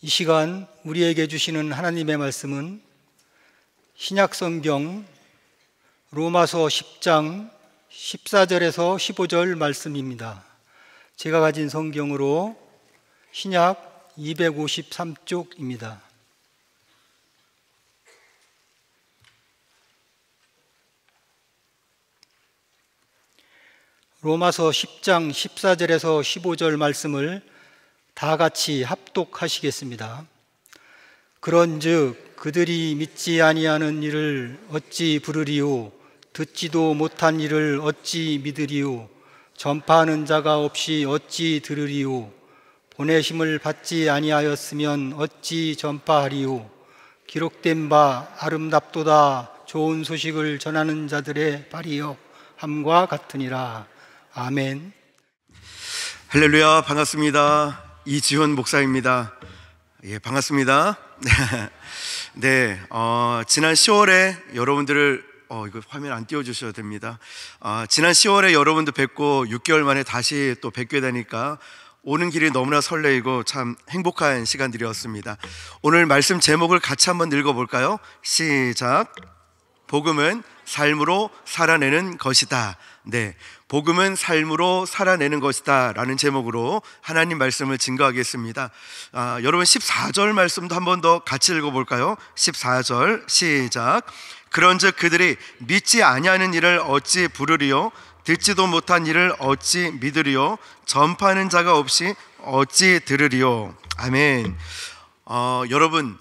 이 시간 우리에게 주시는 하나님의 말씀은 신약성경 로마서 10장 14절에서 15절 말씀입니다. 제가 가진 성경으로 신약 253쪽입니다. 로마서 10장 14절에서 15절 말씀을 다 같이 합독하시겠습니다. 그런즉 그들이 믿지 아니하는 일을 어찌 부르리요, 듣지도 못한 일을 어찌 믿으리요, 전파하는 자가 없이 어찌 들으리요, 보내심을 받지 아니하였으면 어찌 전파하리요. 기록된 바 아름답도다 좋은 소식을 전하는 자들의 발이여 함과 같으니라. 아멘. 할렐루야, 반갑습니다. 이지훈 목사입니다. 예, 반갑습니다. 네, 지난 10월에 여러분들을 이거 화면 안 띄워주셔도 됩니다. 지난 10월에 여러분들 뵙고 6개월 만에 다시 또 뵙게 되니까 오는 길이 너무나 설레이고 참 행복한 시간들이었습니다. 오늘 말씀 제목을 같이 한번 읽어볼까요? 시작. 복음은 삶으로 살아내는 것이다. 네, 복음은 삶으로 살아내는 것이다 라는 제목으로 하나님 말씀을 증거하겠습니다. 여러분 14절 말씀도 한 번 더 같이 읽어볼까요? 14절 시작. 그런즉 그들이 믿지 아니하는 일을 어찌 부르리요, 듣지도 못한 일을 어찌 믿으리요, 전파하는 자가 없이 어찌 들으리요. 아멘. 여러분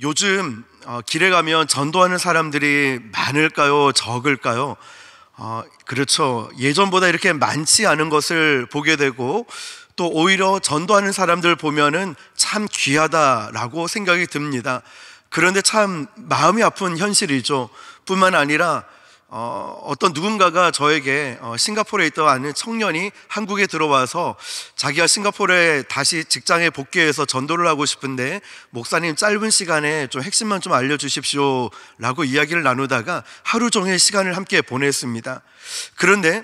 요즘 길에 가면 전도하는 사람들이 많을까요, 적을까요? 그렇죠. 예전보다 이렇게 많지 않은 것을 보게 되고, 또 오히려 전도하는 사람들 보면은 참 귀하다라고 생각이 듭니다. 그런데 참 마음이 아픈 현실이죠. 뿐만 아니라 어떤 누군가가 저에게 싱가포르에 있던 아는 청년이 한국에 들어와서 자기가 싱가포르에 다시 직장에 복귀해서 전도를 하고 싶은데, 목사님 짧은 시간에 좀 핵심만 좀 알려주십시오 라고 이야기를 나누다가 하루 종일 시간을 함께 보냈습니다. 그런데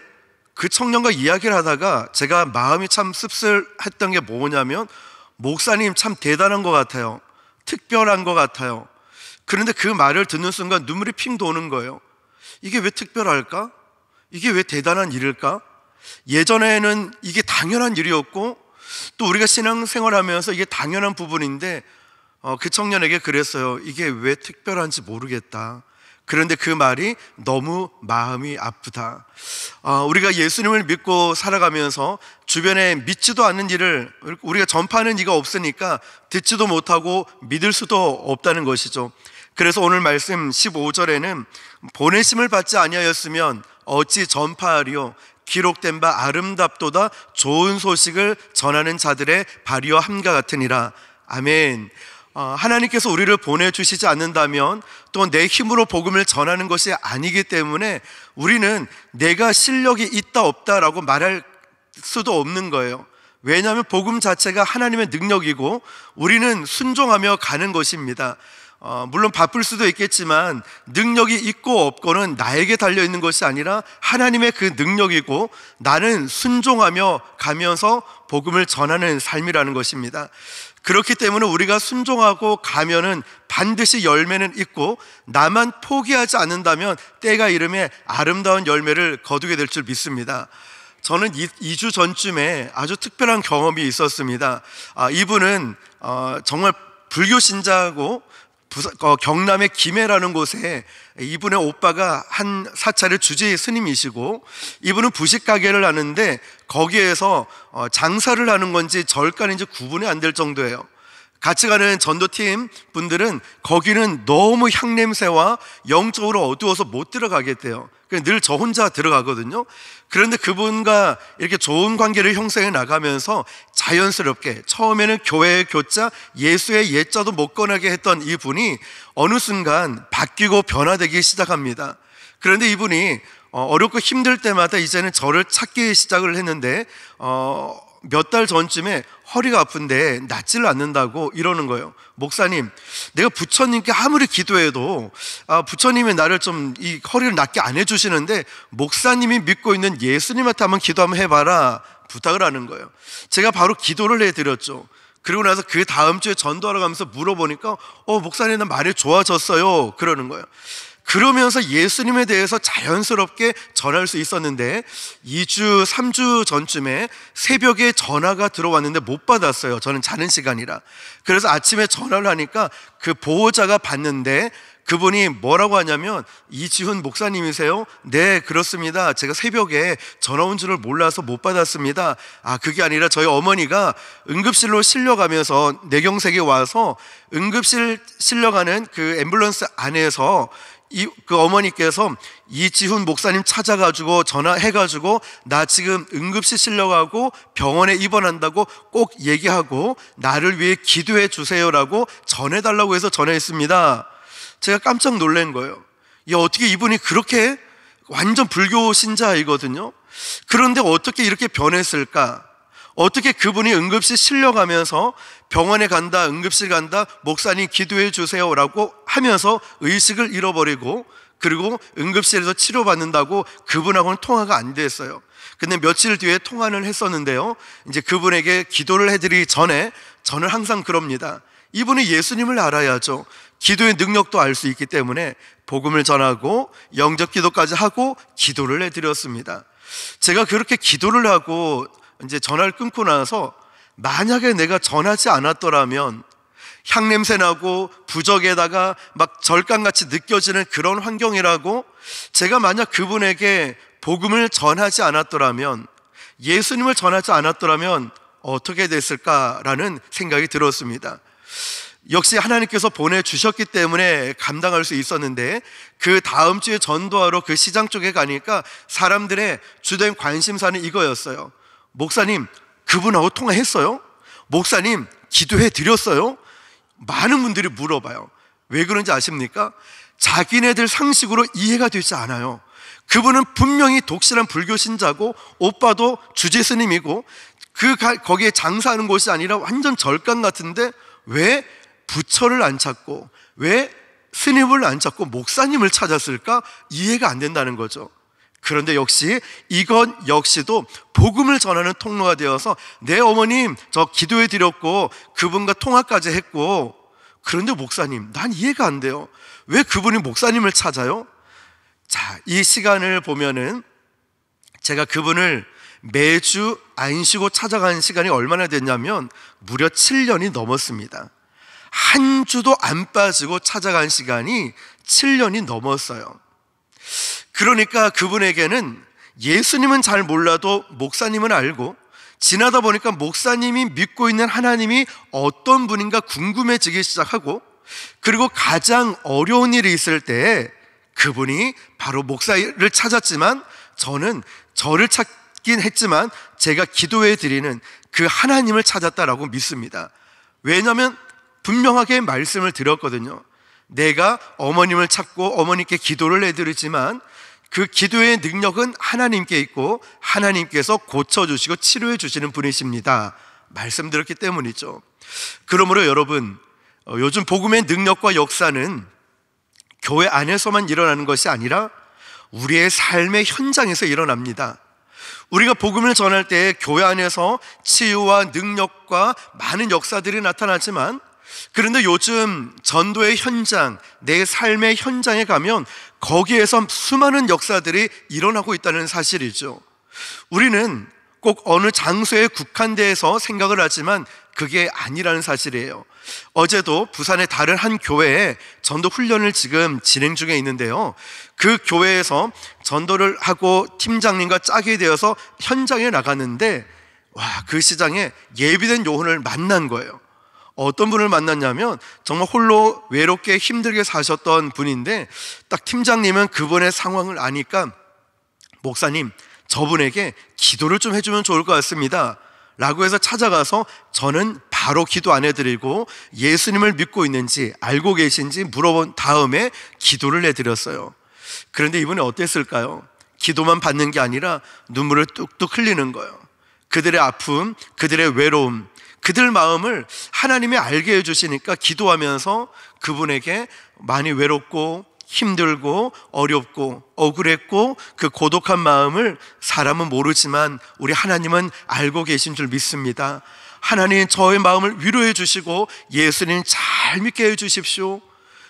그 청년과 이야기를 하다가 제가 마음이 참 씁쓸했던 게 뭐냐면, 목사님 참 대단한 것 같아요, 특별한 것 같아요. 그런데 그 말을 듣는 순간 눈물이 핑 도는 거예요. 이게 왜 특별할까? 이게 왜 대단한 일일까? 예전에는 이게 당연한 일이었고, 또 우리가 신앙생활하면서 이게 당연한 부분인데, 그 청년에게 그랬어요. 이게 왜 특별한지 모르겠다. 그런데 그 말이 너무 마음이 아프다. 우리가 예수님을 믿고 살아가면서 주변에 믿지도 않는 일을 우리가 전파하는 이가 없으니까 듣지도 못하고 믿을 수도 없다는 것이죠. 그래서 오늘 말씀 15절에는 보내심을 받지 아니하였으면 어찌 전파하리요, 기록된 바 아름답도다 좋은 소식을 전하는 자들의 발이여 함과 같으니라. 아멘. 하나님께서 우리를 보내주시지 않는다면, 또 내 힘으로 복음을 전하는 것이 아니기 때문에 우리는 내가 실력이 있다 없다라고 말할 수도 없는 거예요. 왜냐하면 복음 자체가 하나님의 능력이고 우리는 순종하며 가는 것입니다. 물론 바쁠 수도 있겠지만 능력이 있고 없고는 나에게 달려있는 것이 아니라 하나님의 그 능력이고, 나는 순종하며 가면서 복음을 전하는 삶이라는 것입니다. 그렇기 때문에 우리가 순종하고 가면은 반드시 열매는 있고, 나만 포기하지 않는다면 때가 이름에 아름다운 열매를 거두게 될 줄 믿습니다. 저는 2주 전쯤에 아주 특별한 경험이 있었습니다. 이분은 정말 불교 신자고, 경남의 김해라는 곳에 이분의 오빠가 한 사찰의 주지 스님이시고, 이분은 부식 가게를 하는데 거기에서 장사를 하는 건지 절간인지 구분이 안 될 정도예요. 같이 가는 전도팀 분들은 거기는 너무 향냄새와 영적으로 어두워서 못 들어가겠대요. 늘 저 혼자 들어가거든요. 그런데 그분과 이렇게 좋은 관계를 형성해 나가면서 자연스럽게, 처음에는 교회의 교자, 예수의 예자도 못 꺼내게 했던 이분이 어느 순간 바뀌고 변화되기 시작합니다. 그런데 이분이 어렵고 힘들 때마다 이제는 저를 찾기 시작을 했는데, 몇 달 전쯤에 허리가 아픈데 낫지를 않는다고 이러는 거예요. 목사님, 내가 부처님께 아무리 기도해도 부처님이 나를 좀 이 허리를 낫게 안 해주시는데, 목사님이 믿고 있는 예수님한테 한번 기도 한번 해봐라 부탁을 하는 거예요. 제가 바로 기도를 해드렸죠. 그리고 나서 그 다음 주에 전도하러 가면서 물어보니까 목사님 나 많이 좋아졌어요 그러는 거예요. 그러면서 예수님에 대해서 자연스럽게 전할 수 있었는데 2주, 3주 전쯤에 새벽에 전화가 들어왔는데 못 받았어요. 저는 자는 시간이라. 그래서 아침에 전화를 하니까 그 보호자가 받는데 그분이 뭐라고 하냐면 이지훈 목사님이세요? 네, 그렇습니다. 제가 새벽에 전화 온 줄을 몰라서 못 받았습니다. 그게 아니라 저희 어머니가 응급실로 실려가면서 내경색에 와서 응급실 실려가는 그 앰뷸런스 안에서 그 어머니께서 이지훈 목사님 찾아가지고 전화해가지고 나 지금 응급실 실려가고 병원에 입원한다고 꼭 얘기하고 나를 위해 기도해 주세요라고 전해달라고 해서 전화했습니다. 제가 깜짝 놀란 거예요. 어떻게 이분이 그렇게 완전 불교 신자이거든요. 그런데 어떻게 이렇게 변했을까? 어떻게 그분이 응급실 실려가면서 병원에 간다, 응급실 간다, 목사님 기도해 주세요라고 하면서 의식을 잃어버리고 그리고 응급실에서 치료받는다고 그분하고는 통화가 안 됐어요. 근데 며칠 뒤에 통화를 했었는데요, 이제 그분에게 기도를 해드리기 전에 저는 항상 그럽니다. 이분이 예수님을 알아야죠. 기도의 능력도 알 수 있기 때문에 복음을 전하고 영접 기도까지 하고 기도를 해드렸습니다. 제가 그렇게 기도를 하고 이제 전화를 끊고 나서 만약에 내가 전하지 않았더라면 향냄새 나고 부적에다가 막 절감같이 느껴지는 그런 환경이라고, 제가 만약 그분에게 복음을 전하지 않았더라면, 예수님을 전하지 않았더라면 어떻게 됐을까라는 생각이 들었습니다. 역시 하나님께서 보내주셨기 때문에 감당할 수 있었는데, 그 다음 주에 전도하러 그 시장 쪽에 가니까 사람들의 주된 관심사는 이거였어요. 목사님, 그분하고 통화했어요? 목사님, 기도해 드렸어요? 많은 분들이 물어봐요. 왜 그런지 아십니까? 자기네들 상식으로 이해가 되지 않아요. 그분은 분명히 독실한 불교 신자고 오빠도 주제 스님이고 거기에 장사하는 곳이 아니라 완전 절간 같은데 왜 부처를 안 찾고 왜 스님을 안 찾고 목사님을 찾았을까? 이해가 안 된다는 거죠. 그런데 역시 이건 역시도 복음을 전하는 통로가 되어서, 내 어머님 저 기도해 드렸고 그분과 통화까지 했고, 그런데 목사님 난 이해가 안 돼요. 왜 그분이 목사님을 찾아요? 자, 이 시간을 보면은 제가 그분을 매주 안 쉬고 찾아가는 시간이 얼마나 됐냐면 무려 7년이 넘었습니다. 한 주도 안 빠지고 찾아간 시간이 7년이 넘었어요. 그러니까 그분에게는 예수님은 잘 몰라도 목사님은 알고, 지나다 보니까 목사님이 믿고 있는 하나님이 어떤 분인가 궁금해지기 시작하고, 그리고 가장 어려운 일이 있을 때 그분이 바로 목사를 찾았지만, 저는 저를 찾긴 했지만 제가 기도해 드리는 그 하나님을 찾았다라고 믿습니다. 왜냐하면 분명하게 말씀을 드렸거든요. 내가 어머님을 찾고 어머니께 기도를 해드리지만 그 기도의 능력은 하나님께 있고 하나님께서 고쳐주시고 치료해 주시는 분이십니다. 말씀드렸기 때문이죠. 그러므로 여러분, 요즘 복음의 능력과 역사는 교회 안에서만 일어나는 것이 아니라 우리의 삶의 현장에서 일어납니다. 우리가 복음을 전할 때 교회 안에서 치유와 능력과 많은 역사들이 나타나지만, 그런데 요즘 전도의 현장, 내 삶의 현장에 가면 거기에서 수많은 역사들이 일어나고 있다는 사실이죠. 우리는 꼭 어느 장소에 국한돼서 생각을 하지만 그게 아니라는 사실이에요. 어제도 부산의 다른 한 교회에 전도 훈련을 지금 진행 중에 있는데요, 그 교회에서 전도를 하고 팀장님과 짝이 되어서 현장에 나갔는데, 그 시장에 예비된 요원을 만난 거예요. 어떤 분을 만났냐면 정말 홀로 외롭게 힘들게 사셨던 분인데, 딱 팀장님은 그분의 상황을 아니까 목사님, 저분에게 기도를 좀 해주면 좋을 것 같습니다 라고 해서 찾아가서 저는 바로 기도 안 해드리고 예수님을 믿고 있는지 알고 계신지 물어본 다음에 기도를 해드렸어요. 그런데 이분이 어땠을까요? 기도만 받는 게 아니라 눈물을 뚝뚝 흘리는 거예요. 그들의 아픔, 그들의 외로움, 그들 마음을 하나님이 알게 해주시니까 기도하면서 그분에게 많이 외롭고 힘들고 어렵고 억울했고 그 고독한 마음을 사람은 모르지만 우리 하나님은 알고 계신 줄 믿습니다. 하나님, 저의 마음을 위로해 주시고 예수님 잘 믿게 해 주십시오.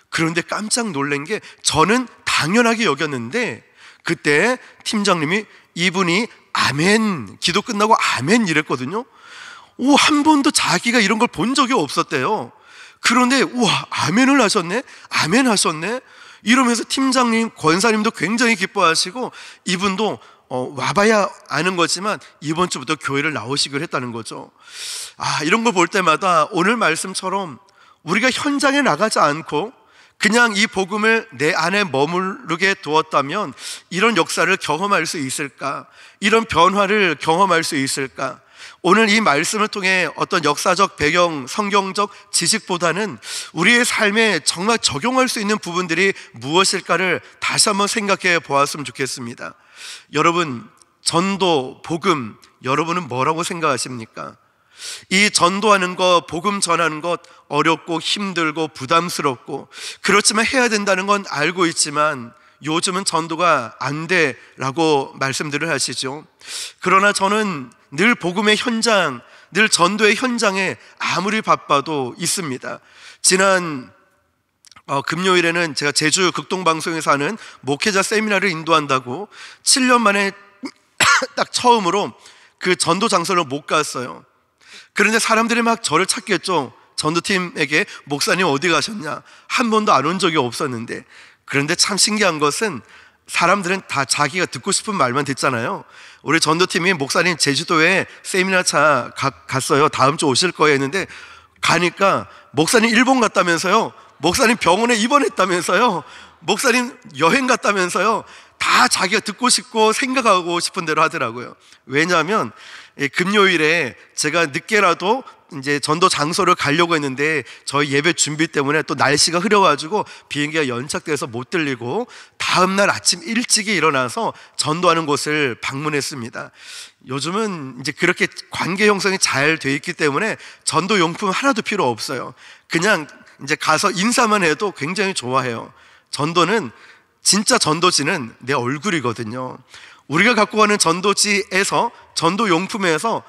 그런데 깜짝 놀란 게, 저는 당연하게 여겼는데 그때 팀장님이 이분이 아멘, 기도 끝나고 아멘 이랬거든요. 한 번도 자기가 이런 걸 본 적이 없었대요. 그런데 우와, 아멘을 하셨네, 아멘 하셨네 이러면서 팀장님, 권사님도 굉장히 기뻐하시고, 이분도 와봐야 아는 거지만 이번 주부터 교회를 나오시기로 했다는 거죠. 이런 걸 볼 때마다 오늘 말씀처럼 우리가 현장에 나가지 않고 그냥 이 복음을 내 안에 머무르게 두었다면 이런 역사를 경험할 수 있을까? 이런 변화를 경험할 수 있을까? 오늘 이 말씀을 통해 어떤 역사적 배경, 성경적 지식보다는 우리의 삶에 정말 적용할 수 있는 부분들이 무엇일까를 다시 한번 생각해 보았으면 좋겠습니다. 여러분, 전도, 복음, 여러분은 뭐라고 생각하십니까? 이 전도하는 것, 복음 전하는 것 어렵고 힘들고 부담스럽고, 그렇지만 해야 된다는 건 알고 있지만 요즘은 전도가 안 돼라고 말씀들을 하시죠. 그러나 저는 늘 복음의 현장, 늘 전도의 현장에 아무리 바빠도 있습니다. 지난 금요일에는 제가 제주 극동방송에서 하는 목회자 세미나를 인도한다고 7년 만에 딱 처음으로 그 전도 장소를 못 갔어요. 그런데 사람들이 막 저를 찾겠죠. 전도팀에게 목사님 어디 가셨냐, 한 번도 안 온 적이 없었는데. 그런데 참 신기한 것은 사람들은 다 자기가 듣고 싶은 말만 듣잖아요. 우리 전도팀이 목사님 제주도에 세미나차 갔어요, 다음 주 오실 거예요 했는데, 가니까 목사님 일본 갔다면서요, 목사님 병원에 입원했다면서요, 목사님 여행 갔다면서요. 다 자기가 듣고 싶고 생각하고 싶은 대로 하더라고요. 왜냐하면 금요일에 제가 늦게라도 이제 전도 장소를 가려고 했는데 저희 예배 준비 때문에 또 날씨가 흐려가지고 비행기가 연착돼서 못 들리고 다음날 아침 일찍이 일어나서 전도하는 곳을 방문했습니다. 요즘은 이제 그렇게 관계 형성이 잘 돼 있기 때문에 전도 용품 하나도 필요 없어요. 그냥 이제 가서 인사만 해도 굉장히 좋아해요. 전도는, 진짜 전도지는 내 얼굴이거든요. 우리가 갖고 가는 전도지에서, 전도 용품에서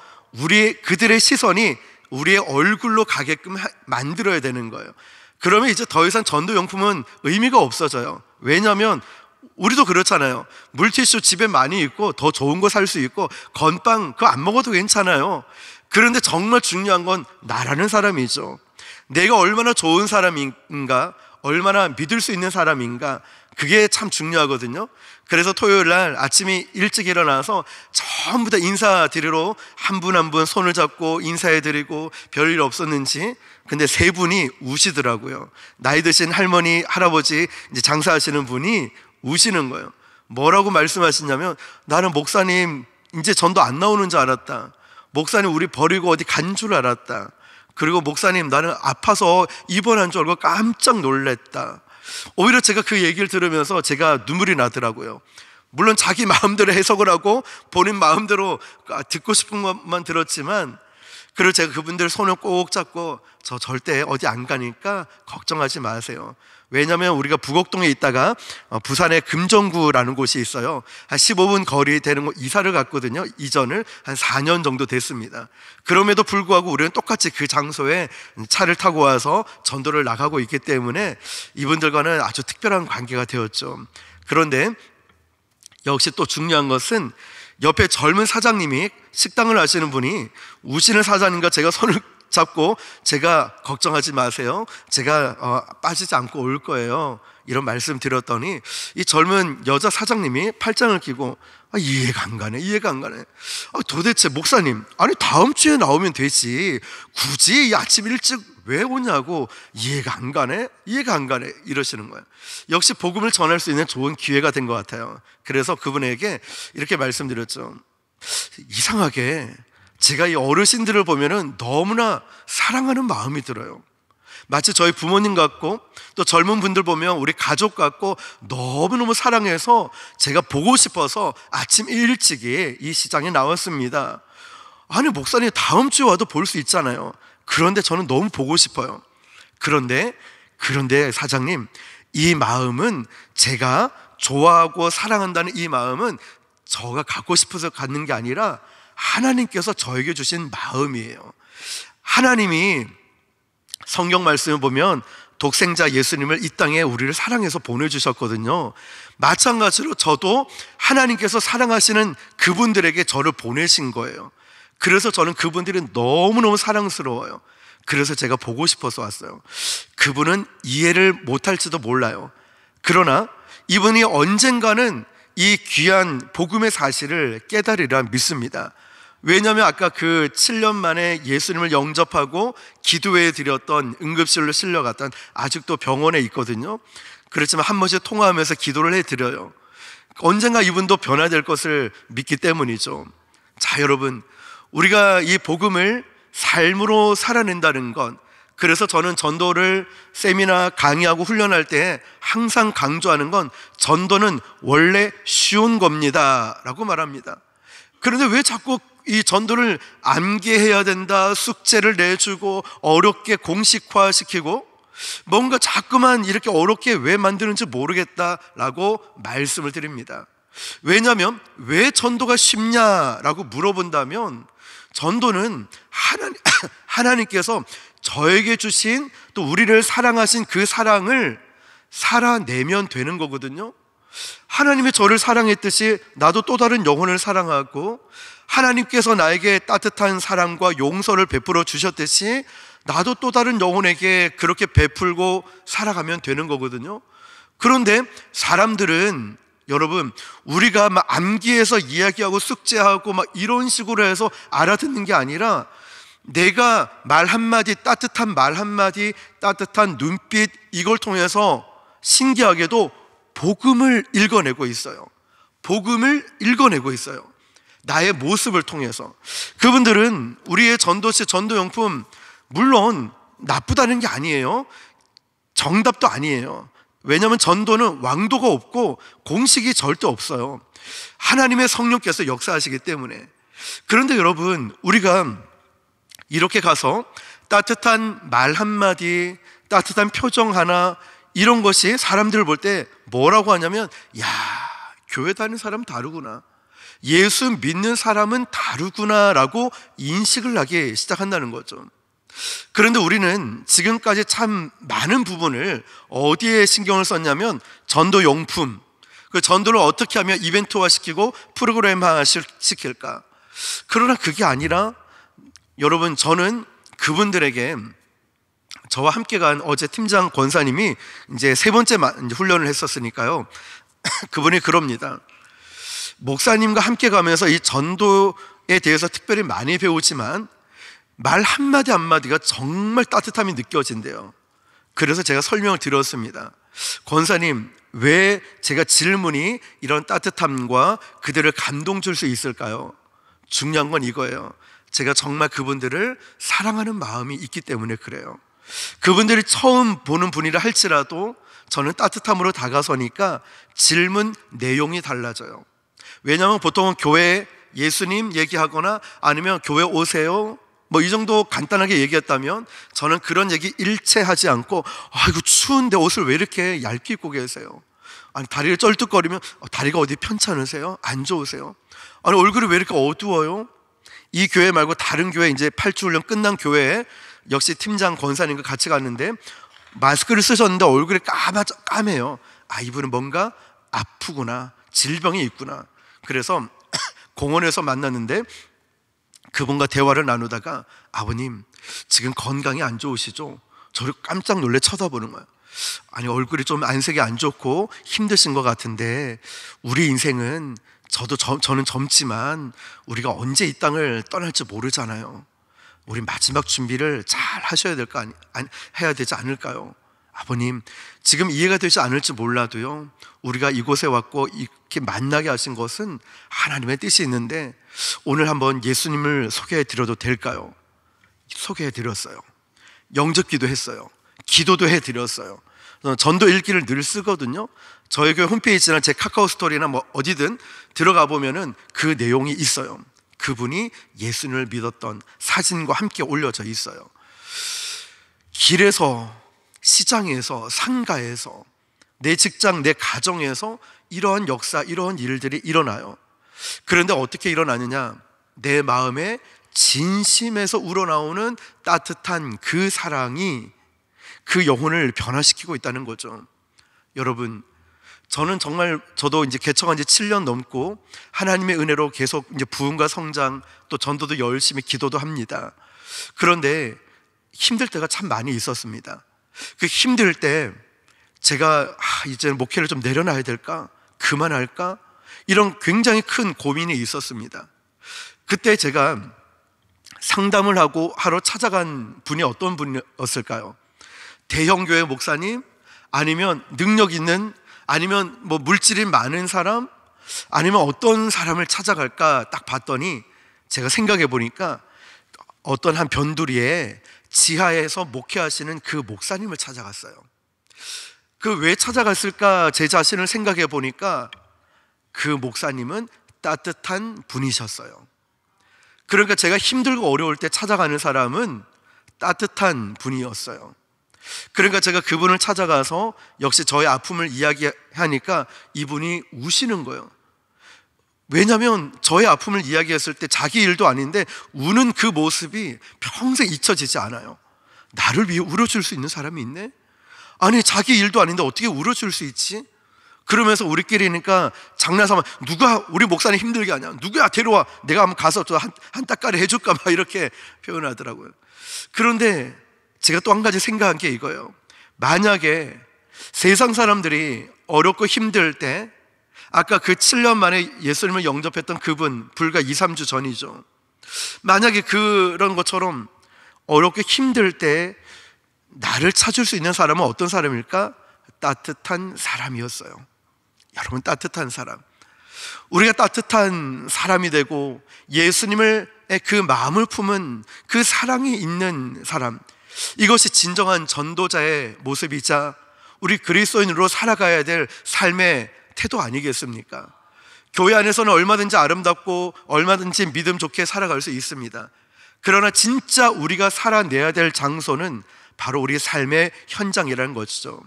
그들의 시선이 우리의 얼굴로 가게끔 만들어야 되는 거예요. 그러면 이제 더 이상 전도 용품은 의미가 없어져요. 왜냐하면 우리도 그렇잖아요. 물티슈 집에 많이 있고 더 좋은 거 살 수 있고 건빵 그거 안 먹어도 괜찮아요. 그런데 정말 중요한 건 나라는 사람이죠. 내가 얼마나 좋은 사람인가, 얼마나 믿을 수 있는 사람인가, 그게 참 중요하거든요. 그래서 토요일 날 아침에 일찍 일어나서 전부 다 인사드리러 한 분 한 분 손을 잡고 인사해드리고 별일 없었는지, 근데 세 분이 우시더라고요. 나이 드신 할머니, 할아버지, 이제 장사하시는 분이 우시는 거예요. 뭐라고 말씀하시냐면, 나는 목사님 이제 전도 안 나오는 줄 알았다. 목사님 우리 버리고 어디 간 줄 알았다. 그리고 목사님 나는 아파서 입원한 줄 알고 깜짝 놀랐다. 오히려 제가 그 얘기를 들으면서 제가 눈물이 나더라고요. 물론 자기 마음대로 해석을 하고 본인 마음대로 듣고 싶은 것만 들었지만, 그리고 제가 그분들 손을 꼭 잡고 저 절대 어디 안 가니까 걱정하지 마세요. 왜냐하면 우리가 부곡동에 있다가 부산의 금정구라는 곳이 있어요. 한 15분 거리 되는 곳 이사를 갔거든요. 이전을 한 4년 정도 됐습니다. 그럼에도 불구하고 우리는 똑같이 그 장소에 차를 타고 와서 전도를 나가고 있기 때문에 이분들과는 아주 특별한 관계가 되었죠. 그런데 역시 또 중요한 것은 옆에 젊은 사장님이, 식당을 하시는 분이 우시는 사장님과 제가 손을 잡고, 제가 걱정하지 마세요, 제가 빠지지 않고 올 거예요, 이런 말씀 드렸더니 이 젊은 여자 사장님이 팔짱을 끼고 이해가 안 가네. 도대체 목사님, 아니 다음 주에 나오면 되지 굳이 이 아침 일찍 왜 오냐고, 이해가 안 가네 이러시는 거예요. 역시 복음을 전할 수 있는 좋은 기회가 된 것 같아요. 그래서 그분에게 이렇게 말씀드렸죠. 이상하게 제가 이 어르신들을 보면은 너무나 사랑하는 마음이 들어요. 마치 저희 부모님 같고, 또 젊은 분들 보면 우리 가족 같고, 너무너무 사랑해서 제가 보고 싶어서 아침 일찍이 이 시장에 나왔습니다. 아니 목사님 다음 주에 와도 볼 수 있잖아요. 그런데 저는 너무 보고 싶어요. 그런데 사장님, 이 마음은 제가 좋아하고 사랑한다는 이 마음은 저가 갖고 싶어서 갖는 게 아니라 하나님께서 저에게 주신 마음이에요. 하나님이 성경 말씀을 보면 독생자 예수님을 이 땅에 우리를 사랑해서 보내주셨거든요. 마찬가지로 저도 하나님께서 사랑하시는 그분들에게 저를 보내신 거예요. 그래서 저는 그분들이 너무너무 사랑스러워요. 그래서 제가 보고 싶어서 왔어요. 그분은 이해를 못할지도 몰라요. 그러나 이분이 언젠가는 이 귀한 복음의 사실을 깨달으리라 믿습니다. 왜냐하면 아까 그 7년 만에 예수님을 영접하고 기도회 드렸던, 응급실로 실려갔던, 아직도 병원에 있거든요. 그렇지만 한 번씩 통화하면서 기도를 해드려요. 언젠가 이분도 변화될 것을 믿기 때문이죠. 자, 여러분, 우리가 이 복음을 삶으로 살아낸다는 건, 그래서 저는 전도를 세미나 강의하고 훈련할 때 항상 강조하는 건, 전도는 원래 쉬운 겁니다 라고 말합니다. 그런데 왜 자꾸 이 전도를 암기해야 된다, 숙제를 내주고 어렵게 공식화시키고 뭔가 자꾸만 이렇게 어렵게 왜 만드는지 모르겠다라고 말씀을 드립니다. 왜냐하면 왜 전도가 쉽냐라고 물어본다면, 전도는 하나님께서 저에게 주신, 또 우리를 사랑하신 그 사랑을 살아내면 되는 거거든요. 하나님이 저를 사랑했듯이 나도 또 다른 영혼을 사랑하고, 하나님께서 나에게 따뜻한 사랑과 용서를 베풀어 주셨듯이 나도 또 다른 영혼에게 그렇게 베풀고 살아가면 되는 거거든요. 그런데 사람들은, 여러분, 우리가 막 암기해서 이야기하고 숙제하고 막 이런 식으로 해서 알아듣는 게 아니라, 내가 말 한마디, 따뜻한 말 한마디, 따뜻한 눈빛, 이걸 통해서 신기하게도 복음을 읽어내고 있어요. 복음을 읽어내고 있어요. 나의 모습을 통해서. 그분들은 우리의 전도시, 전도용품, 물론 나쁘다는 게 아니에요. 정답도 아니에요. 왜냐하면 전도는 왕도가 없고 공식이 절대 없어요. 하나님의 성령께서 역사하시기 때문에. 그런데 여러분, 우리가 이렇게 가서 따뜻한 말 한마디, 따뜻한 표정 하나, 이런 것이 사람들을 볼 때 뭐라고 하냐면, 야, 교회 다니는 사람 다르구나, 예수 믿는 사람은 다르구나 라고 인식을 하기 시작한다는 거죠. 그런데 우리는 지금까지 참 많은 부분을 어디에 신경을 썼냐면, 전도용품, 그 전도를 어떻게 하면 이벤트화 시키고 프로그램화 시킬까. 그러나 그게 아니라, 여러분, 저는 그분들에게, 저와 함께 간 어제 팀장 권사님이 이제 세 번째 훈련을 했었으니까요. 그분이 그럽니다. 목사님과 함께 가면서 이 전도에 대해서 특별히 많이 배우지만 말 한마디 한마디가 정말 따뜻함이 느껴진대요. 그래서 제가 설명을 드렸습니다. 권사님, 왜 제가 질문이 이런 따뜻함과 그들을 감동 줄 수 있을까요? 중요한 건 이거예요. 제가 정말 그분들을 사랑하는 마음이 있기 때문에 그래요. 그분들이 처음 보는 분이라 할지라도 저는 따뜻함으로 다가서니까 질문 내용이 달라져요. 왜냐하면 보통은 교회 예수님 얘기하거나 아니면 교회 오세요, 뭐 이 정도 간단하게 얘기했다면, 저는 그런 얘기 일체 하지 않고, 아이고 추운데 옷을 왜 이렇게 얇게 입고 계세요? 아니 다리를 쩔뚝거리면, 다리가 어디 편찮으세요? 안 좋으세요? 아니 얼굴이 왜 이렇게 어두워요? 이 교회 말고 다른 교회, 이제 8주 훈련 끝난 교회에 역시 팀장 권사님과 같이 갔는데 마스크를 쓰셨는데 얼굴이 까매요. 아, 이분은 뭔가 아프구나, 질병이 있구나. 그래서 공원에서 만났는데 그분과 대화를 나누다가, 아버님 지금 건강이 안 좋으시죠? 저를 깜짝 놀래 쳐다보는 거예요. 아니 얼굴이 좀 안색이 안 좋고 힘드신 것 같은데, 우리 인생은, 저는 젊지만 우리가 언제 이 땅을 떠날지 모르잖아요. 우리 마지막 준비를 잘 하셔야 해야 되지 않을까요? 아버님, 지금 이해가 되지 않을지 몰라도요, 우리가 이곳에 왔고 이렇게 만나게 하신 것은 하나님의 뜻이 있는데, 오늘 한번 예수님을 소개해 드려도 될까요? 소개해 드렸어요. 영접기도 했어요. 기도도 해 드렸어요. 전도 일기를 늘 쓰거든요. 저희 교회 홈페이지나 제 카카오 스토리나 뭐 어디든 들어가 보면은 그 내용이 있어요. 그분이 예수님을 믿었던 사진과 함께 올려져 있어요. 길에서, 시장에서, 상가에서 내 직장, 내 가정에서 이러한 역사, 이러한 일들이 일어나요. 그런데 어떻게 일어나느냐? 내 마음에 진심에서 우러나오는 따뜻한 그 사랑이 그 영혼을 변화시키고 있다는 거죠. 여러분, 저는 정말 저도 이제 개척한 지 7년 넘고 하나님의 은혜로 계속 이제 부흥과 성장, 또 전도도 열심히 기도도 합니다. 그런데 힘들 때가 참 많이 있었습니다. 그 힘들 때 제가 이제는 목회를 좀 내려놔야 될까? 그만할까? 이런 굉장히 큰 고민이 있었습니다. 그때 제가 상담을 하고 하러 찾아간 분이 어떤 분이었을까요? 대형교회 목사님? 아니면 능력 있는, 아니면 뭐 물질이 많은 사람? 아니면 어떤 사람을 찾아갈까 딱 봤더니 제가 생각해 보니까 어떤 한 변두리에 지하에서 목회하시는 그 목사님을 찾아갔어요. 그 왜 찾아갔을까 제 자신을 생각해 보니까 그 목사님은 따뜻한 분이셨어요. 그러니까 제가 힘들고 어려울 때 찾아가는 사람은 따뜻한 분이었어요. 그러니까 제가 그분을 찾아가서 역시 저의 아픔을 이야기하니까 이분이 우시는 거예요. 왜냐하면 저의 아픔을 이야기했을 때 자기 일도 아닌데 우는 그 모습이 평생 잊혀지지 않아요. 나를 위해 울어줄 수 있는 사람이 있네? 아니, 자기 일도 아닌데 어떻게 울어줄 수 있지? 그러면서 우리끼리니까 장난삼아, 누가 우리 목사님 힘들게 하냐? 누구야 데려와, 내가 한번 가서 한 따까리 해줄까? 막 이렇게 표현하더라고요. 그런데 제가 또 한 가지 생각한 게 이거예요. 만약에 세상 사람들이 어렵고 힘들 때, 아까 그 7년 만에 예수님을 영접했던 그분, 불과 2, 3주 전이죠. 만약에 그런 것처럼 어렵고 힘들 때 나를 찾을 수 있는 사람은 어떤 사람일까? 따뜻한 사람이었어요. 여러분, 따뜻한 사람. 우리가 따뜻한 사람이 되고 예수님의 그 마음을 품은 그 사랑이 있는 사람, 이것이 진정한 전도자의 모습이자 우리 그리스도인으로 살아가야 될 삶의 태도 아니겠습니까? 교회 안에서는 얼마든지 아름답고 얼마든지 믿음 좋게 살아갈 수 있습니다. 그러나 진짜 우리가 살아내야 될 장소는 바로 우리 삶의 현장이라는 것이죠.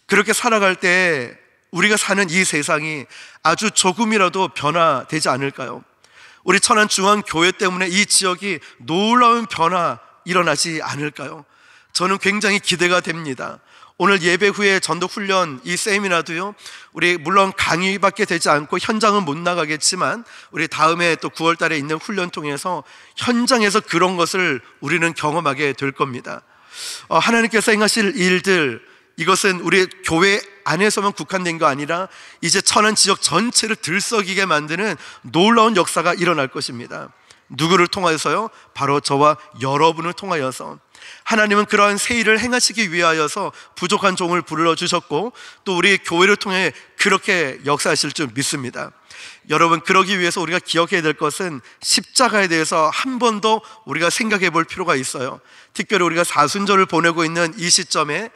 그렇게 살아갈 때 우리가 사는 이 세상이 아주 조금이라도 변화되지 않을까요? 우리 천안중앙교회 때문에 이 지역이 놀라운 변화 일어나지 않을까요? 저는 굉장히 기대가 됩니다. 오늘 예배 후에 전도훈련 이 세미나도요, 우리 물론 강의밖에 되지 않고 현장은 못 나가겠지만 우리 다음에 또 9월 달에 있는 훈련 통해서 현장에서 그런 것을 우리는 경험하게 될 겁니다. 하나님께서 행하실 일들, 이것은 우리 교회 안에서만 국한된 거 아니라 이제 천안 지역 전체를 들썩이게 만드는 놀라운 역사가 일어날 것입니다. 누구를 통하여서요? 바로 저와 여러분을 통하여서. 하나님은 그러한 새 일을 행하시기 위하여서 부족한 종을 불러주셨고 또 우리 교회를 통해 그렇게 역사하실 줄 믿습니다. 여러분, 그러기 위해서 우리가 기억해야 될 것은 십자가에 대해서 한 번 더 우리가 생각해 볼 필요가 있어요. 특별히 우리가 사순절을 보내고 있는 이 시점에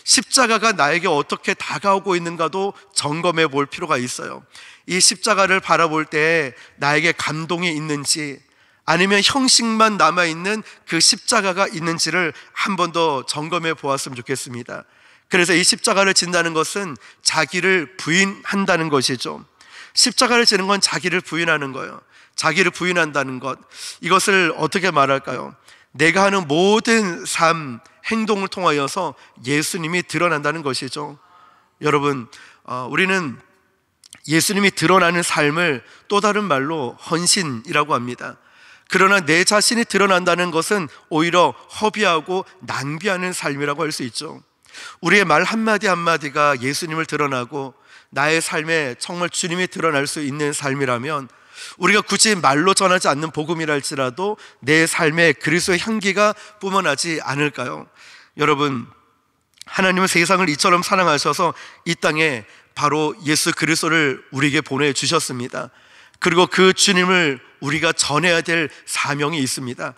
십자가가 나에게 어떻게 다가오고 있는가도 점검해 볼 필요가 있어요. 이 십자가를 바라볼 때 나에게 감동이 있는지, 아니면 형식만 남아있는 그 십자가가 있는지를 한 번 더 점검해 보았으면 좋겠습니다. 그래서 이 십자가를 진다는 것은 자기를 부인한다는 것이죠. 십자가를 지는 건 자기를 부인하는 거예요. 자기를 부인한다는 것, 이것을 어떻게 말할까요? 내가 하는 모든 삶, 행동을 통하여서 예수님이 드러난다는 것이죠. 여러분, 우리는 예수님이 드러나는 삶을 또 다른 말로 헌신이라고 합니다. 그러나 내 자신이 드러난다는 것은 오히려 허비하고 낭비하는 삶이라고 할 수 있죠. 우리의 말 한마디 한마디가 예수님을 드러나고 나의 삶에 정말 주님이 드러날 수 있는 삶이라면 우리가 굳이 말로 전하지 않는 복음이라 할지라도 내 삶에 그리스도의 향기가 뿜어나지 않을까요? 여러분, 하나님은 세상을 이처럼 사랑하셔서 이 땅에 바로 예수 그리스도를 우리에게 보내주셨습니다. 그리고 그 주님을 우리가 전해야 될 사명이 있습니다.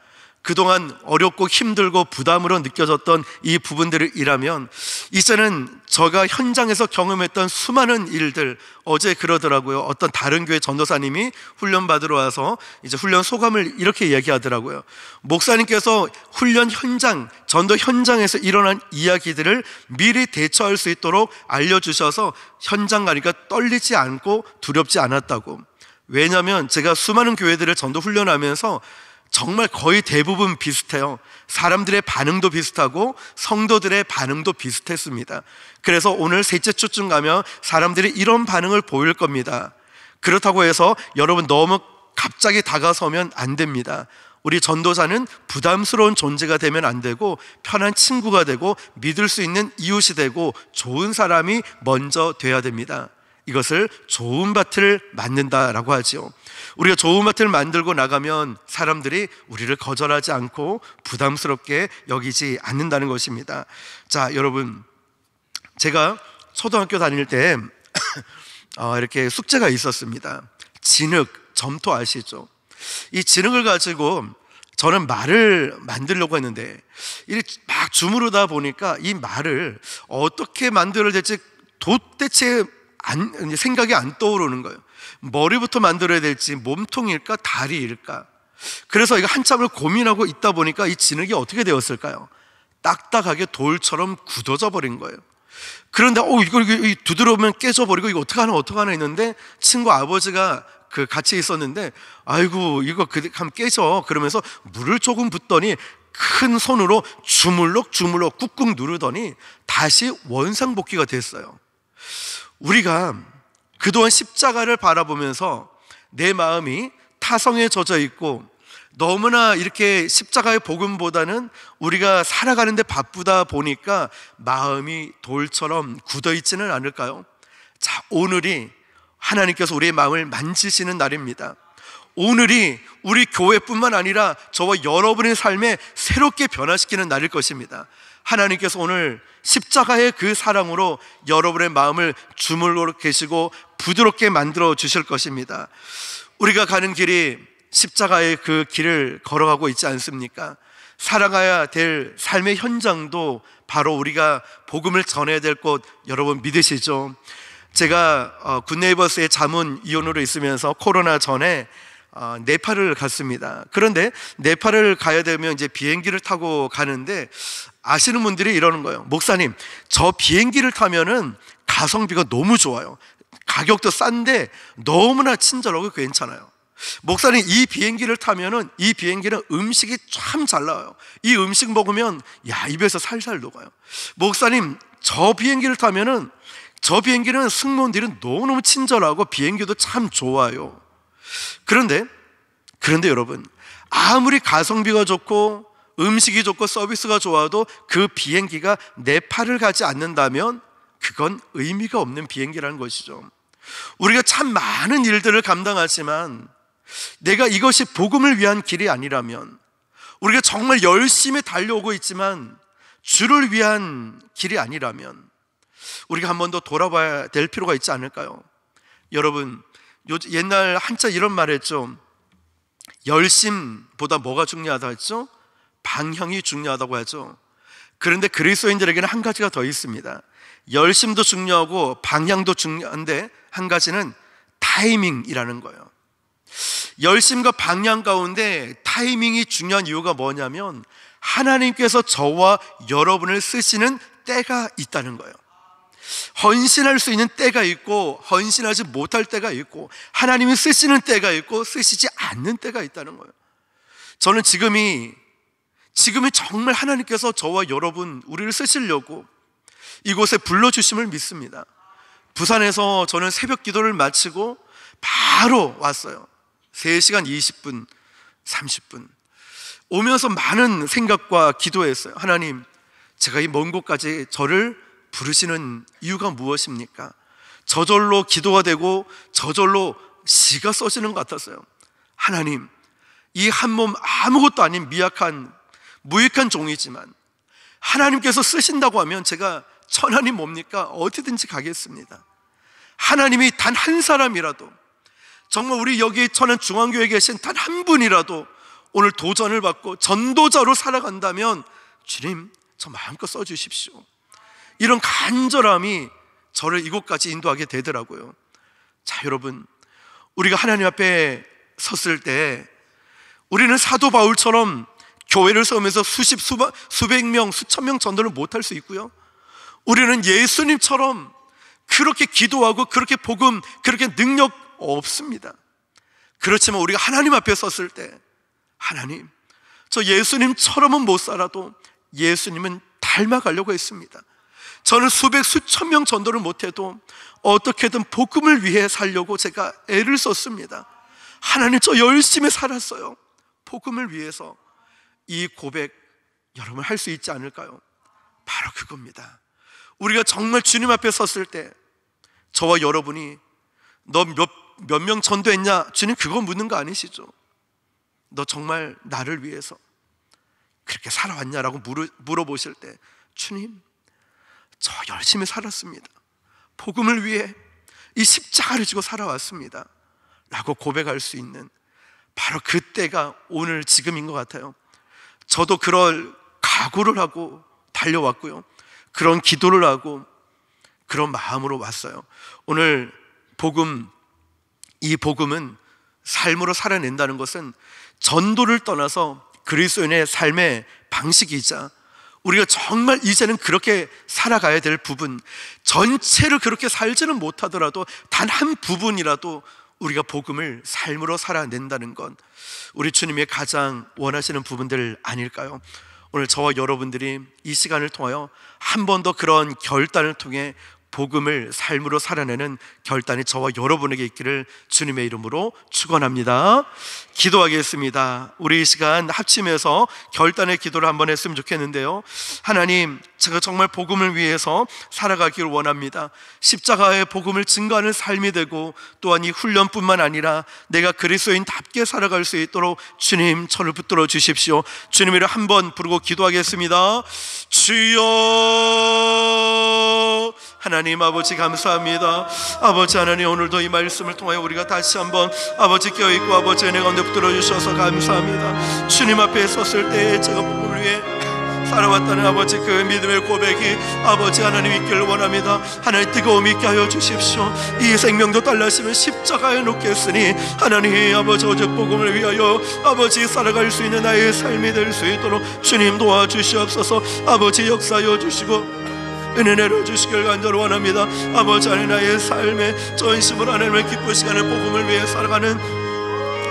그동안 어렵고 힘들고 부담으로 느껴졌던 이 부분들이라면 이제는 제가 현장에서 경험했던 수많은 일들, 어제 그러더라고요. 어떤 다른 교회 전도사님이 훈련 받으러 와서 이제 훈련 소감을 이렇게 얘기하더라고요. 목사님께서 훈련 현장, 전도 현장에서 일어난 이야기들을 미리 대처할 수 있도록 알려주셔서 현장 가니까 떨리지 않고 두렵지 않았다고. 왜냐하면 제가 수많은 교회들을 전도 훈련하면서 정말 거의 대부분 비슷해요. 사람들의 반응도 비슷하고 성도들의 반응도 비슷했습니다. 그래서 오늘 셋째 주쯤 가면 사람들이 이런 반응을 보일 겁니다. 그렇다고 해서 여러분 너무 갑자기 다가서면 안 됩니다. 우리 전도자는 부담스러운 존재가 되면 안 되고 편한 친구가 되고 믿을 수 있는 이웃이 되고 좋은 사람이 먼저 돼야 됩니다. 이것을 좋은 밭을 만든다라고 하죠. 우리가 좋은 밭을 만들고 나가면 사람들이 우리를 거절하지 않고 부담스럽게 여기지 않는다는 것입니다. 자, 여러분, 제가 초등학교 다닐 때 이렇게 숙제가 있었습니다. 진흙, 점토 아시죠? 이 진흙을 가지고 저는 말을 만들려고 했는데 막 주무르다 보니까 이 말을 어떻게 만들어야 될지 도대체 생각이 안 떠오르는 거예요. 머리부터 만들어야 될지 몸통일까 다리일까. 그래서 이거 한참을 고민하고 있다 보니까 이 진흙이 어떻게 되었을까요? 딱딱하게 돌처럼 굳어져 버린 거예요. 그런데 이거 두드려보면 깨져버리고 이거 어떡하나 했는데 친구 아버지가 같이 있었는데 아이고 이거 하면 깨져 그러면서 물을 조금 붓더니 큰 손으로 주물럭 꾹꾹 누르더니 다시 원상복귀가 됐어요. 우리가 그동안 십자가를 바라보면서 내 마음이 타성에 젖어 있고 너무나 이렇게 십자가의 복음보다는 우리가 살아가는데 바쁘다 보니까 마음이 돌처럼 굳어 있지는 않을까요? 자, 오늘이 하나님께서 우리의 마음을 만지시는 날입니다. 오늘이 우리 교회뿐만 아니라 저와 여러분의 삶에 새롭게 변화시키는 날일 것입니다. 하나님께서 오늘 십자가의 그 사랑으로 여러분의 마음을 주물러 계시고 부드럽게 만들어 주실 것입니다. 우리가 가는 길이 십자가의 그 길을 걸어가고 있지 않습니까? 살아가야 될 삶의 현장도 바로 우리가 복음을 전해야 될 곳 여러분 믿으시죠? 제가 굿네이버스의 자문위원으로 있으면서 코로나 전에 네팔을 갔습니다. 그런데 네팔을 가야 되면 이제 비행기를 타고 가는데 아시는 분들이 이러는 거예요. 목사님, 저 비행기를 타면은 가성비가 너무 좋아요. 가격도 싼데 너무나 친절하고 괜찮아요. 목사님, 이 비행기를 타면은 이 비행기는 음식이 참 잘 나와요. 이 음식 먹으면 입에서 살살 녹아요. 목사님, 저 비행기를 타면은 저 비행기는 승무원들이 너무너무 친절하고 비행기도 참 좋아요. 그런데 여러분, 아무리 가성비가 좋고 음식이 좋고 서비스가 좋아도 그 비행기가 네팔을 가지 않는다면 그건 의미가 없는 비행기라는 것이죠. 우리가 참 많은 일들을 감당하지만 내가 이것이 복음을 위한 길이 아니라면, 우리가 정말 열심히 달려오고 있지만 주를 위한 길이 아니라면 우리가 한 번 더 돌아봐야 될 필요가 있지 않을까요? 여러분, 옛날 한자 이런 말 했죠. 열심보다 뭐가 중요하다 했죠? 방향이 중요하다고 하죠. 그런데 그리스도인들에게는 한 가지가 더 있습니다. 열심도 중요하고 방향도 중요한데 한 가지는 타이밍이라는 거예요. 열심과 방향 가운데 타이밍이 중요한 이유가 뭐냐면 하나님께서 저와 여러분을 쓰시는 때가 있다는 거예요. 헌신할 수 있는 때가 있고 헌신하지 못할 때가 있고 하나님이 쓰시는 때가 있고 쓰시지 않는 때가 있다는 거예요. 저는 지금이 정말 하나님께서 저와 여러분 우리를 쓰시려고 이곳에 불러주심을 믿습니다. 부산에서 저는 새벽 기도를 마치고 바로 왔어요. 3시간 20분 30분 오면서 많은 생각과 기도했어요. 하나님, 제가 이 먼 곳까지 저를 부르시는 이유가 무엇입니까? 저절로 기도가 되고 저절로 시가 써지는 것 같았어요. 하나님, 이 한 몸 아무것도 아닌 미약한 무익한 종이지만 하나님께서 쓰신다고 하면 제가 천하니 뭡니까? 어디든지 가겠습니다. 하나님이 단 한 사람이라도, 정말 우리 여기 천안 중앙교회에 계신 단 한 분이라도 오늘 도전을 받고 전도자로 살아간다면 주님, 저 마음껏 써주십시오. 이런 간절함이 저를 이곳까지 인도하게 되더라고요. 자, 여러분, 우리가 하나님 앞에 섰을 때 우리는 사도 바울처럼 교회를 세우면서 수백 명, 수천 명 전도를 못할 수 있고요, 우리는 예수님처럼 그렇게 기도하고 그렇게 복음, 그렇게 능력 없습니다. 그렇지만 우리가 하나님 앞에 섰을 때, 하나님, 저 예수님처럼은 못 살아도 예수님은 닮아가려고 했습니다. 저는 수천 명 전도를 못해도 어떻게든 복음을 위해 살려고 제가 애를 썼습니다. 하나님, 저 열심히 살았어요. 복음을 위해서. 이 고백 여러분 할 수 있지 않을까요? 바로 그겁니다. 우리가 정말 주님 앞에 섰을 때 저와 여러분이 너 몇 명 전도했냐? 주님 그거 묻는 거 아니시죠? 너 정말 나를 위해서 그렇게 살아왔냐라고 물어보실 때, 주님, 저 열심히 살았습니다. 복음을 위해 이 십자가를 지고 살아왔습니다 라고 고백할 수 있는 바로 그때가 오늘 지금인 것 같아요. 저도 그럴 각오를 하고 달려왔고요, 그런 기도를 하고 그런 마음으로 왔어요. 오늘 복음, 이 복음은 삶으로 살아낸다는 것은 전도를 떠나서 그리스도인의 삶의 방식이자 우리가 정말 이제는 그렇게 살아가야 될 부분, 전체를 그렇게 살지는 못하더라도 단 한 부분이라도 우리가 복음을 삶으로 살아낸다는 건 우리 주님이 가장 원하시는 부분들 아닐까요? 오늘 저와 여러분들이 이 시간을 통하여 한 번 더 그런 결단을 통해 복음을 삶으로 살아내는 결단이 저와 여러분에게 있기를 주님의 이름으로 축원합니다. 기도하겠습니다. 우리 이 시간 합심해서 결단의 기도를 한번 했으면 좋겠는데요, 하나님, 제가 정말 복음을 위해서 살아가기를 원합니다. 십자가의 복음을 증거하는 삶이 되고 또한 이 훈련뿐만 아니라 내가 그리스도인답게 살아갈 수 있도록 주님, 저를 붙들어 주십시오. 주님을 한번 부르고 기도하겠습니다. 주여, 하나님 아버지 감사합니다. 아버지 하나님, 오늘도 이 말씀을 통하여 우리가 다시 한번 아버지 껴있고 아버지 은혜 가운데 붙들어 주셔서 감사합니다. 주님 앞에 섰을 때 제가 복음을 위해 살아왔다는 아버지 그 믿음의 고백이 아버지 하나님 있기를 원합니다. 하나님, 뜨거움이 있게 하여 주십시오. 이 생명도 달라시면 십자가에 놓겠으니 하나님 아버지 오직 복음을 위하여 아버지 살아갈 수 있는 나의 삶이 될 수 있도록 주님 도와주시옵소서. 아버지 역사하여 주시고 은혜 내려주시길 간절히 원합니다. 아버지 하나님, 나의 삶에 전심으로 하나님을 기쁘시게 하는 복음을 위해 살아가는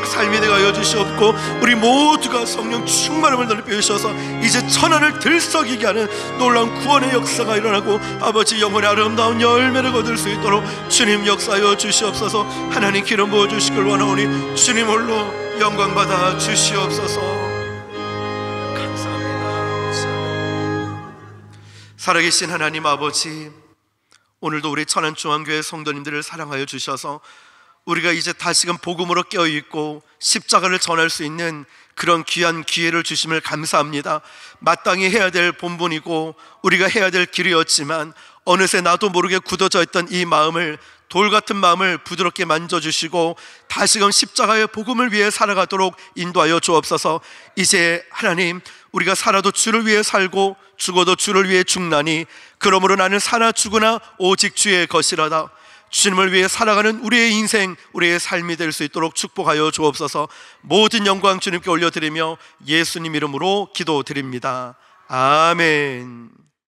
삶이 되게 하여 주시옵고, 우리 모두가 성령 충만함을 넓혀 주셔서 이제 천하를 들썩이게 하는 놀라운 구원의 역사가 일어나고 아버지 영혼의 아름다운 열매를 거둘 수 있도록 주님 역사하여 주시옵소서. 하나님 기름 부어 주시길 원하오니 주님 홀로 영광 받아 주시옵소서. 감사합니다. 살아계신 하나님 아버지, 오늘도 우리 천안중앙교회 성도님들을 사랑하여 주셔서 우리가 이제 다시금 복음으로 깨어있고 십자가를 전할 수 있는 그런 귀한 기회를 주심을 감사합니다. 마땅히 해야 될 본분이고 우리가 해야 될 길이었지만 어느새 나도 모르게 굳어져 있던 이 마음을, 돌같은 마음을 부드럽게 만져주시고 다시금 십자가의 복음을 위해 살아가도록 인도하여 주옵소서. 이제 하나님, 우리가 살아도 주를 위해 살고 죽어도 주를 위해 죽나니 그러므로 나는 사나 죽으나 오직 주의 것이라다. 주님을 위해 살아가는 우리의 인생, 우리의 삶이 될 수 있도록 축복하여 주옵소서. 모든 영광 주님께 올려드리며 예수님 이름으로 기도드립니다. 아멘.